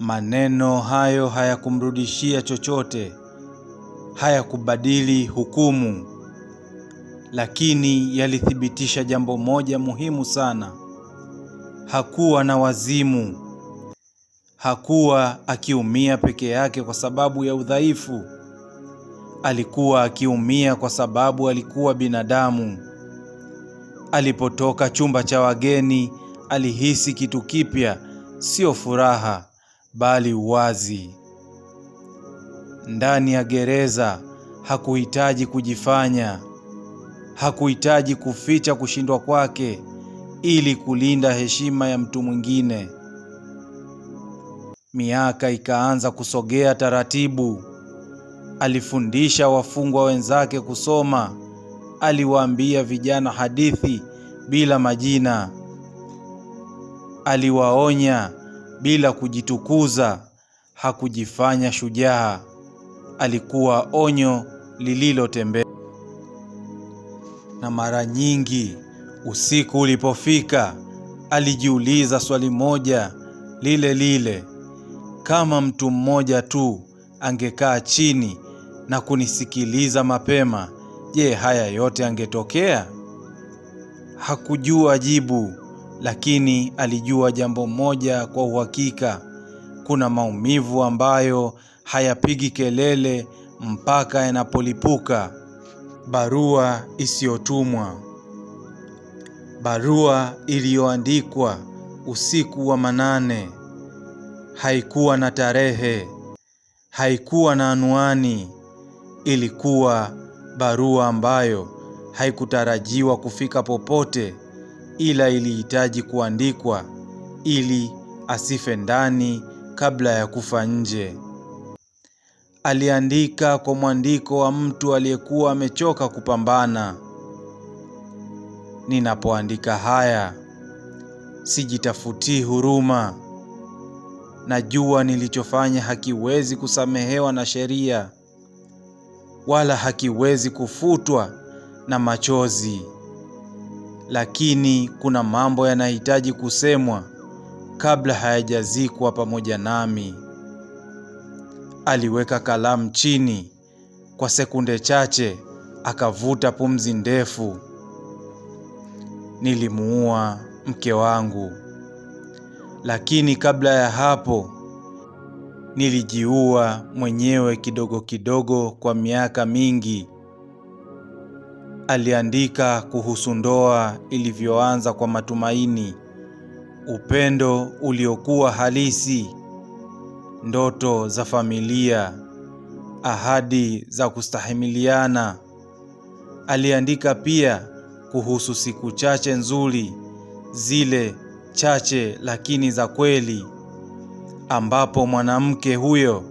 Maneno hayo hayakumrudishia chochote, hayakubadili hukumu, lakini yalithibitisha jambo moja muhimu sana. Hakuwa na wazimu. Hakuwa akiumia peke yake kwa sababu ya udhaifu. Alikuwa akiumia kwa sababu alikuwa binadamu. Alipotoka chumba cha wageni, alihisi kitu kipya, sio furaha, bali uwazi. Ndani ya gereza hakuhitaji kujifanya. Hakuhitaji kuficha kushindwa kwake ili kulinda heshima ya mtu mwingine. Miaka ikaanza kusogea taratibu. Alifundisha wafungwa wenzake kusoma. Aliwaambia vijana hadithi bila majina. Aliwaonya bila kujitukuza. Hakujifanya shujaa. Alikuwa onyo lililotembea. Na mara nyingi usiku ulipofika, alijiuliza swali moja lile lile: kama mtu mmoja tu angekaa chini na kunisikiliza mapema, je, haya yote angetokea? Hakujua jibu, lakini alijua jambo moja kwa uhakika: kuna maumivu ambayo hayapigi kelele mpaka yanapolipuka. Barua isiyotumwa. Barua iliyoandikwa usiku wa manane. Haikuwa na tarehe, haikuwa na anwani. Ilikuwa barua ambayo haikutarajiwa kufika popote, ila ilihitaji kuandikwa ili asife ndani kabla ya kufa nje. Aliandika kwa mwandiko wa mtu aliyekuwa amechoka kupambana. Ninapoandika haya, sijitafutii huruma. Najua nilichofanya hakiwezi kusamehewa na sheria, wala hakiwezi kufutwa na machozi. Lakini kuna mambo yanahitaji kusemwa kabla hayajazikwa pamoja nami. Aliweka kalamu chini kwa sekunde chache, akavuta pumzi ndefu. Nilimuua mke wangu, lakini kabla ya hapo nilijiua mwenyewe kidogo kidogo kwa miaka mingi. Aliandika kuhusu ndoa ilivyoanza kwa matumaini, upendo uliokuwa halisi, ndoto za familia, ahadi za kustahimiliana. Aliandika pia kuhusu siku chache nzuri, zile chache lakini za kweli, ambapo mwanamke huyo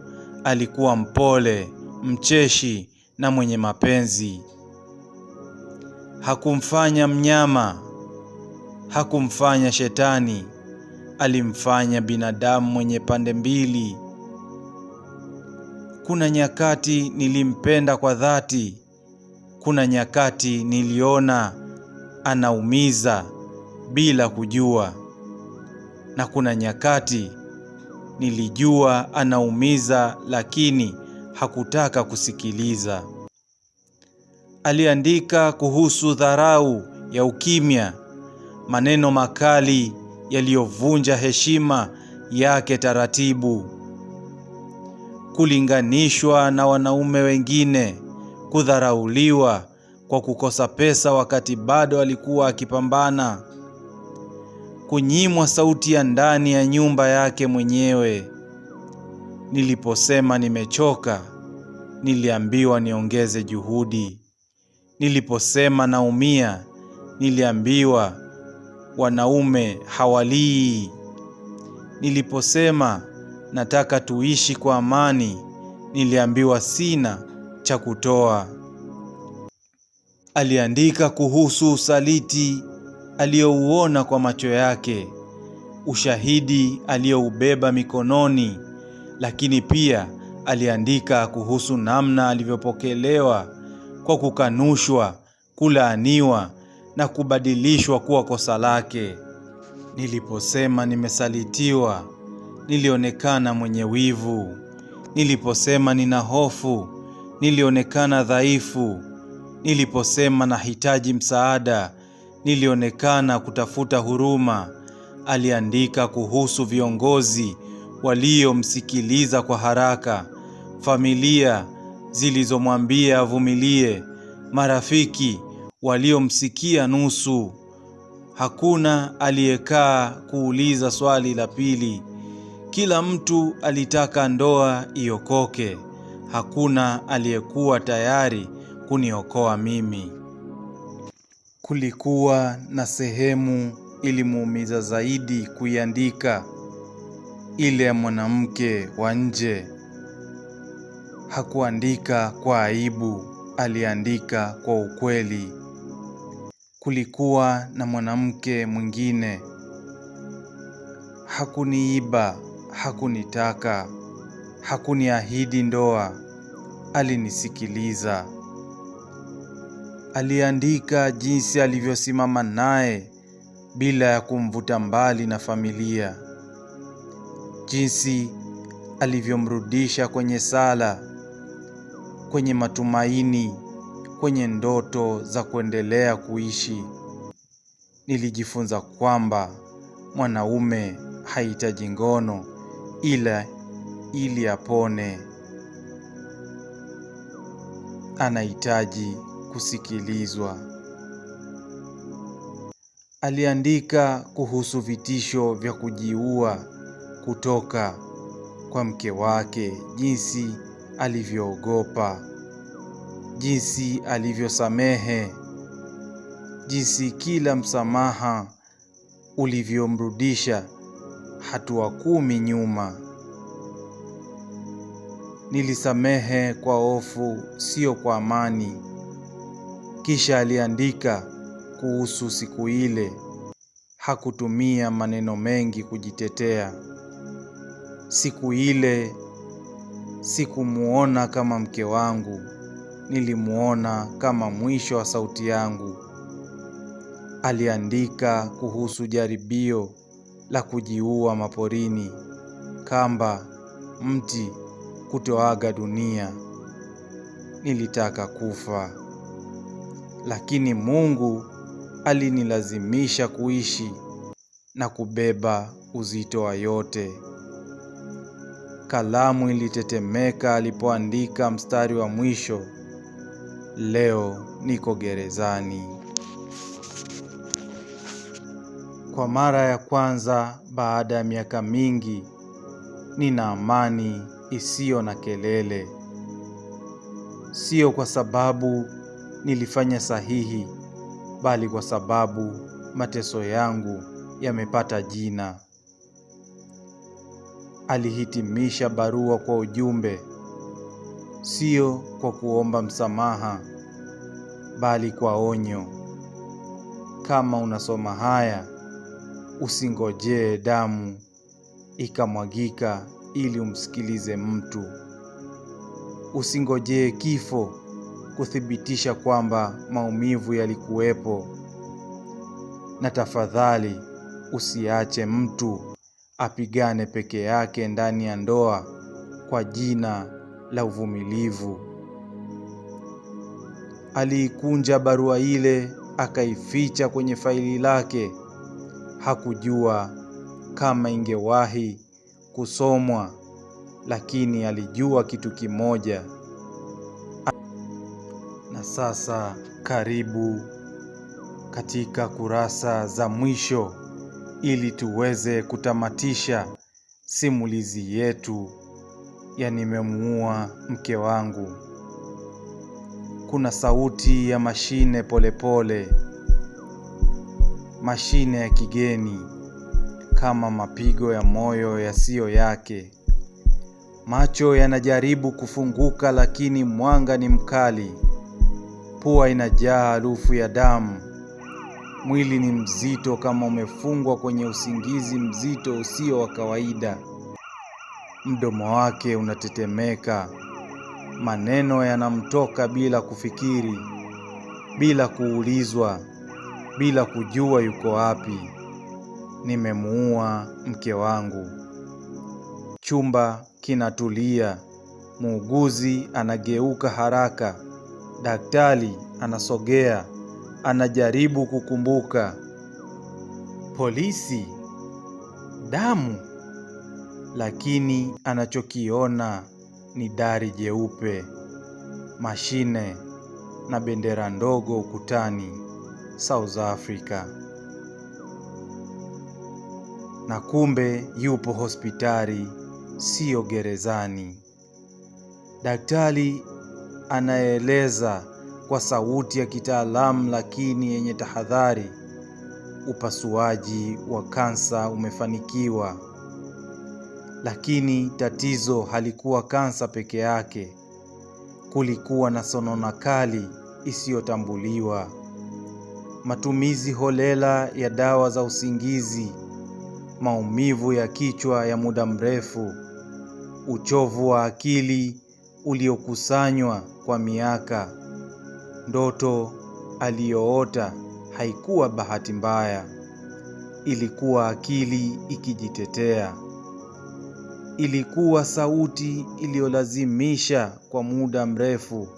alikuwa mpole, mcheshi na mwenye mapenzi. Hakumfanya mnyama, hakumfanya shetani, alimfanya binadamu mwenye pande mbili. Kuna nyakati nilimpenda kwa dhati, kuna nyakati niliona anaumiza bila kujua, na kuna nyakati nilijua anaumiza lakini hakutaka kusikiliza. Aliandika kuhusu dharau ya ukimya, maneno makali yaliyovunja heshima yake taratibu. Kulinganishwa na wanaume wengine, kudharauliwa kwa kukosa pesa wakati bado alikuwa akipambana, kunyimwa sauti ya ndani ya nyumba yake mwenyewe. Niliposema nimechoka, niliambiwa niongeze juhudi. Niliposema naumia, niliambiwa wanaume hawalii. Niliposema nataka tuishi kwa amani, niliambiwa sina cha kutoa. Aliandika kuhusu usaliti aliyouona kwa macho yake, ushahidi aliyoubeba mikononi, lakini pia aliandika kuhusu namna alivyopokelewa kwa kukanushwa, kulaaniwa na kubadilishwa kuwa kosa lake. Niliposema nimesalitiwa, nilionekana mwenye wivu. Niliposema nina hofu, nilionekana dhaifu. Niliposema nahitaji msaada, nilionekana kutafuta huruma. Aliandika kuhusu viongozi waliomsikiliza kwa haraka, familia zilizomwambia avumilie, marafiki waliomsikia nusu. Hakuna aliyekaa kuuliza swali la pili. Kila mtu alitaka ndoa iokoke. Hakuna aliyekuwa tayari kuniokoa mimi. Kulikuwa na sehemu ilimuumiza zaidi kuiandika, ile ya mwanamke wa nje. Hakuandika kwa aibu, aliandika kwa ukweli. Kulikuwa na mwanamke mwingine. Hakuniiba, hakunitaka, hakuniahidi ndoa. Alinisikiliza. Aliandika jinsi alivyosimama naye bila ya kumvuta mbali na familia. Jinsi alivyomrudisha kwenye sala, kwenye matumaini, kwenye ndoto za kuendelea kuishi. Nilijifunza kwamba mwanaume hahitaji ngono ili apone. Anahitaji kusikilizwa. Aliandika kuhusu vitisho vya kujiua kutoka kwa mke wake, jinsi alivyoogopa, jinsi alivyosamehe, jinsi kila msamaha ulivyomrudisha hatua 10 nyuma. Nilisamehe kwa hofu, sio kwa amani. Kisha aliandika kuhusu siku ile. Hakutumia maneno mengi kujitetea. Siku ile sikumuona kama mke wangu, nilimuona kama mwisho wa sauti yangu. Aliandika kuhusu jaribio la kujiua maporini, kamba, mti, kutoaga dunia. Nilitaka kufa, lakini Mungu alinilazimisha kuishi na kubeba uzito wa yote. Kalamu ilitetemeka alipoandika mstari wa mwisho. Leo niko gerezani. Kwa mara ya kwanza baada ya miaka mingi, nina amani isiyo na kelele. Sio kwa sababu nilifanya sahihi, bali kwa sababu mateso yangu yamepata jina. Alihitimisha barua kwa ujumbe, sio kwa kuomba msamaha, bali kwa onyo. Kama unasoma haya, usingojee damu ikamwagika ili umsikilize mtu. Usingojee kifo kuthibitisha kwamba maumivu yalikuwepo. Na tafadhali usiache mtu apigane peke yake ndani ya ndoa kwa jina la uvumilivu. Aliikunja barua ile akaificha kwenye faili lake. Hakujua kama ingewahi kusomwa, lakini alijua kitu kimoja. Na sasa karibu katika kurasa za mwisho ili tuweze kutamatisha simulizi yetu ya Nimemuua Mke Wangu. Kuna sauti ya mashine polepole, mashine ya kigeni, kama mapigo ya moyo yasiyo yake. Macho yanajaribu kufunguka, lakini mwanga ni mkali. Pua inajaa harufu ya damu. Mwili ni mzito kama umefungwa kwenye usingizi mzito usio wa kawaida. Mdomo wake unatetemeka. Maneno yanamtoka bila kufikiri, bila kuulizwa, bila kujua yuko wapi. Nimemuua mke wangu. Chumba kinatulia. Muuguzi anageuka haraka. Daktari anasogea, anajaribu kukumbuka. Polisi, damu, lakini anachokiona ni dari jeupe, mashine na bendera ndogo ukutani. South Africa. Na kumbe yupo hospitali, sio gerezani. Daktari anaeleza kwa sauti ya kitaalamu lakini yenye tahadhari. Upasuaji wa kansa umefanikiwa. Lakini tatizo halikuwa kansa peke yake. Kulikuwa na sonona kali isiyotambuliwa. Matumizi holela ya dawa za usingizi, maumivu ya kichwa ya muda mrefu, uchovu wa akili uliokusanywa kwa miaka. Ndoto aliyoota haikuwa bahati mbaya, ilikuwa akili ikijitetea. Ilikuwa sauti iliyolazimisha kwa muda mrefu,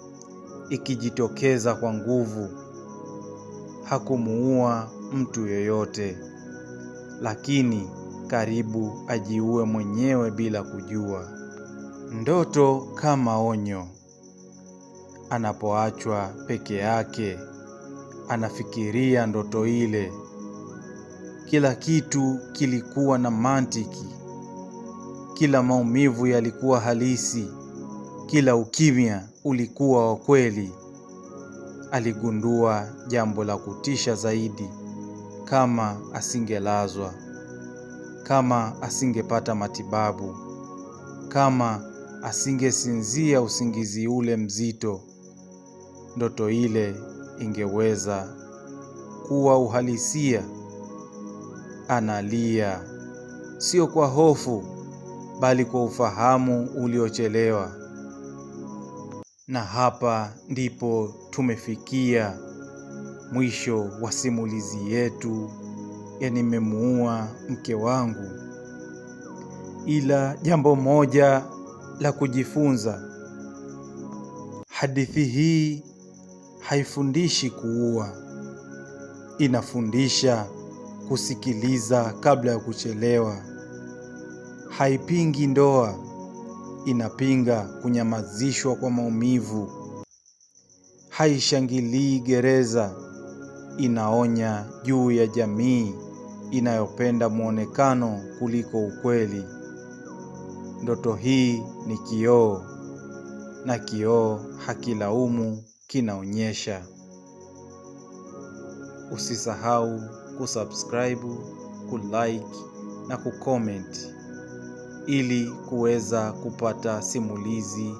ikijitokeza kwa nguvu. Hakumuua mtu yeyote, lakini karibu ajiue mwenyewe bila kujua. Ndoto kama onyo. Anapoachwa peke yake, anafikiria ndoto ile. Kila kitu kilikuwa na mantiki. Kila maumivu yalikuwa halisi. Kila ukimya ulikuwa wa kweli. Aligundua jambo la kutisha zaidi. Kama asingelazwa, kama asingepata matibabu, kama asingesinzia usingizi ule mzito, ndoto ile ingeweza kuwa uhalisia. Analia, sio kwa hofu, bali kwa ufahamu uliochelewa. Na hapa ndipo tumefikia mwisho wa simulizi yetu ya Nimemuua Mke Wangu. Ila jambo moja la kujifunza, hadithi hii haifundishi kuua. Inafundisha kusikiliza kabla ya kuchelewa. Haipingi ndoa, inapinga kunyamazishwa kwa maumivu. Haishangilii gereza, inaonya juu ya jamii inayopenda muonekano kuliko ukweli. Ndoto hii ni kioo, na kioo hakilaumu, kinaonyesha. Usisahau kusubscribe, kulike na kucomment ili kuweza kupata simulizi